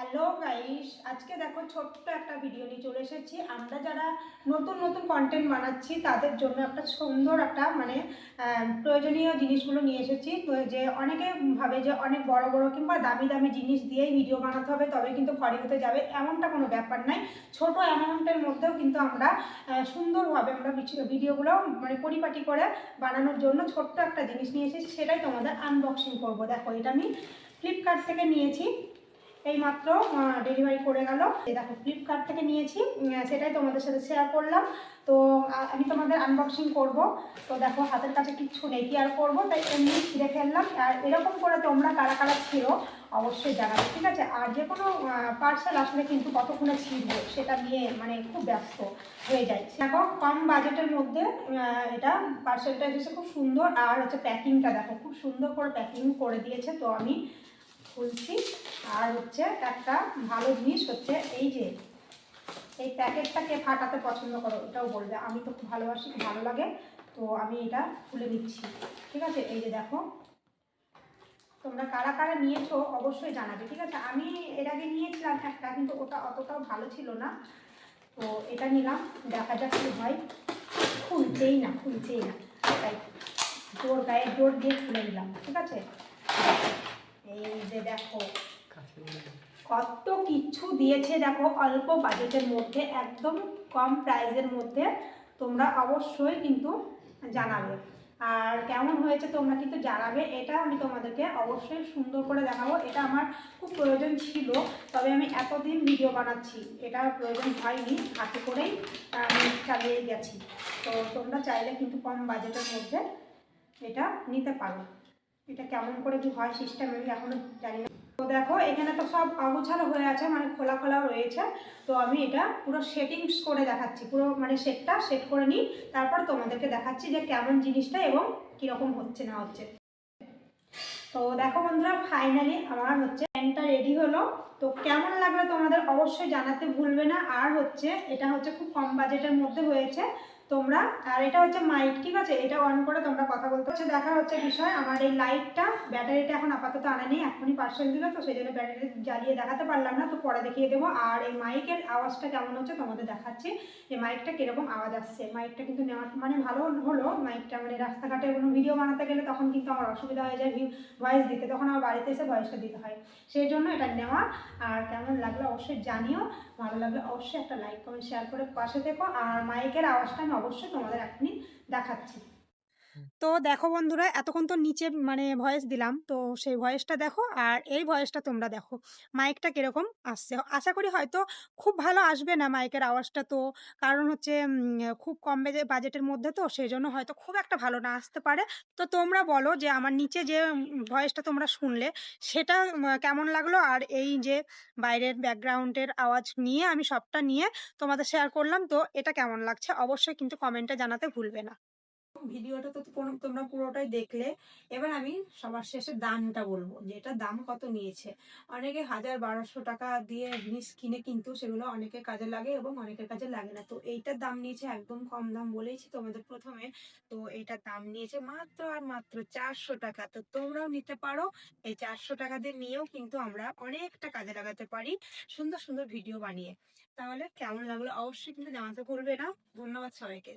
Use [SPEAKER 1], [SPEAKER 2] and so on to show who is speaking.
[SPEAKER 1] Hello guys, আজকে দেখো ছোট্ট একটা ভিডিও নিয়ে চলে এসেছি। আমরা যারা নতুন নতুন কন্টেন্ট বানাচ্ছি তাদের জন্য একটা সুন্দর একটা প্রয়োজনীয় জিনিসগুলো নিয়ে এসেছি। তো যে অনেকে ভাবে যে অনেক বড় বড় কিংবা দামি দামি জিনিস দিয়েই ভিডিও বানাতে হবে তবে কিন্তু ভরি হতে যাবে, এমনটা কোনো ব্যাপার নাই। ছোট অ্যামাউন্টের মধ্যেও কিন্তু আমরা সুন্দরভাবে আমরা ভিডিওগুলো পরিপাটি করে বানানোর জন্য ছোট্ট একটা জিনিস নিয়ে এসেছি, সেটাই তোমাদের আনবক্সিং করব। দেখো, এটা আমি ফ্লিপকার্ট থেকে নিয়েছি, এইমাত্র ডেলিভারি করে গেল। এই দেখো, ফ্লিপকার্ট থেকে নিয়েছি, সেটাই তোমাদের সাথে শেয়ার করলাম। তো আমি তোমাদের আনবক্সিং করব। তো দেখো, হাতের কাছে কিচ্ছু নেই, কি আর করবো, তাই এমনি ছিঁড়ে ফেললাম। আর এরকম করে তোমরা কারা কারা ছিঁড়ো অবশ্যই জানাবে, ঠিক আছে? আর যে কোনো পার্সেল আসলে কিন্তু কতক্ষণে ছিঁড়বো সেটা নিয়ে খুব ব্যস্ত হয়ে যায়। দেখো, কম বাজেটের মধ্যে এটা পার্সেলটা এসেছে, খুব সুন্দর। আর হচ্ছে প্যাকিংটা দেখো, খুব সুন্দর করে প্যাকিং করে দিয়েছে। তো আমি খুলছি। আর হচ্ছে একটা ভালো জিনিস হচ্ছে এই যে এই প্যাকেটটাকে ফাটাতে পছন্দ করো এটাও বলবে, আমি তো খুব ভালোবাসি, খুব ভালো লাগে। তো আমি এটা খুলে দিচ্ছি, ঠিক আছে? এই যে দেখো, তোমরা কারা কারা নিয়েছো অবশ্যই জানাবে, ঠিক আছে? আমি এর আগে নিয়েছিলাম একটা, কিন্তু ওটা অতটাও ভালো ছিল না। তো এটা নিলাম, দেখা যাক কি হয়। খুলছেই না, তাই গায়ে জোর দিয়ে খুলে নিলাম, ঠিক আছে? এই যে দেখো কত কিছু দিয়েছে, দেখো অল্প বাজেটের মধ্যে, একদম কম প্রাইসের মধ্যে। তোমরা অবশ্যই কিন্তু জানাবে, আর কেমন হয়েছে তোমরা কিন্তু জানাবে। এটা আমি তোমাদেরকে অবশ্যই সুন্দর করে দেখাবো। এটা আমার খুব প্রয়োজন ছিল, তবে আমি এতদিন ভিডিও বানাচ্ছি, এটা প্রয়োজন হয়নি, হাতে করেই আমি চালিয়ে গেছি। তো তোমরা চাইলে কিন্তু কম বাজেটের মধ্যে এটা নিতে পারো। এটা কেমন করে কি হয় সিস্টেম আমি এখনো জানি না। তো দেখো, এখানে তো সব অগোছালো হয়ে আছে, খোলা খোলা রয়েছে। তো আমি এটা পুরো সেটিংস করে দেখাচ্ছি, পুরো সেটটা সেট করে নিই, তারপর তোমাদেরকে দেখাচ্ছি যে কেমন জিনিসটা এবং কীরকম হচ্ছে না হচ্ছে। তো দেখো বন্ধুরা, ফাইনালি আমার প্যান্টটা রেডি হলো। তো কেমন লাগলো তোমাদের অবশ্যই জানাতে ভুলবে না। আর এটা খুব কম বাজেটের মধ্যে হয়েছে তোমরা। আর এটা মাইক, ঠিক আছে? এটা অন করে তোমরা কথা বলতে দেখা বিষয়। আমার এই লাইটটা, ব্যাটারিটা এখন আপাতত আনা নেই, এখনই পার্সেল দিল, তো সেই জন্য ব্যাটারি জ্বালিয়ে দেখাতে পারলাম না, তো পরে দেখিয়ে দেবো। আর এই মাইকের আওয়াজটা কেমন হচ্ছে তোমাদের দেখাচ্ছি, এই মাইকটা কিরকম আওয়াজ আসছে। মাইকটা কিন্তু নেওয়ার ভালো হলো। মাইকটা রাস্তাঘাটে কোনো ভিডিও বানাতে গেলে তখন কিন্তু আমার অসুবিধা হয়ে যায় ভয়েস দিতে, তখন আমার বাড়িতে এসে ভয়েসটা দিতে হয়, সেই জন্য এটা নেওয়া। আর কেমন লাগলো অবশ্যই জানিও, ভালো লাগলে অবশ্যই একটা লাইক কমেন্ট শেয়ার করে পাশে থেকো। আর মাইকের আওয়াজটা আমি অবশ্যই তোমাদের এখনই দেখাচ্ছি। তো দেখো বন্ধুরা, এতক্ষণ তো নিচে ভয়েস দিলাম, তো সেই ভয়েসটা দেখো আর এই ভয়েসটা তোমরা দেখো মাইকটা কিরকম আসছে। আশা করি হয়তো খুব ভালো আসবে না মাইকের আওয়াজটা, তো কারণ খুব কম বাজেটের মধ্যে, তো সেই জন্য হয়তো খুব একটা ভালো না আসতে পারে। তো তোমরা বলো যে আমার নিচে যে ভয়েসটা তোমরা শুনলে সেটা কেমন লাগলো, আর এই যে বাইরের ব্যাকগ্রাউন্ডের আওয়াজ নিয়ে আমি সবটা নিয়ে তোমাদের শেয়ার করলাম, তো এটা কেমন লাগছে অবশ্যই কিন্তু কমেন্টে জানাতে ভুলবে না। ভিডিওটা তো তোমরা পুরোটাই দেখলে। এবার আমি সবার শেষে দামটা বলবো, যে এটা দাম কত নিয়েছে। অনেকে 1000-1200 টাকা দিয়ে জিনিস কিনে, কিন্তু সেগুলো অনেকের কাজে লাগে এবং অনেকের কাজে লাগে না। তো এইটার দাম নিয়েছে একদম কম দাম, বলেইছি তোমাদের প্রথমে। তো এইটার দাম নিয়েছে মাত্র আর মাত্র 400 টাকা। তো তোমরাও নিতে পারো, এই 400 টাকা দিয়ে নিয়েও কিন্তু আমরা অনেকটা কাজে লাগাতে পারি, সুন্দর সুন্দর ভিডিও বানিয়ে। তাহলে কেমন লাগলো অবশ্যই কিন্তু জানাতে ভুলবে না। ধন্যবাদ সবাইকে।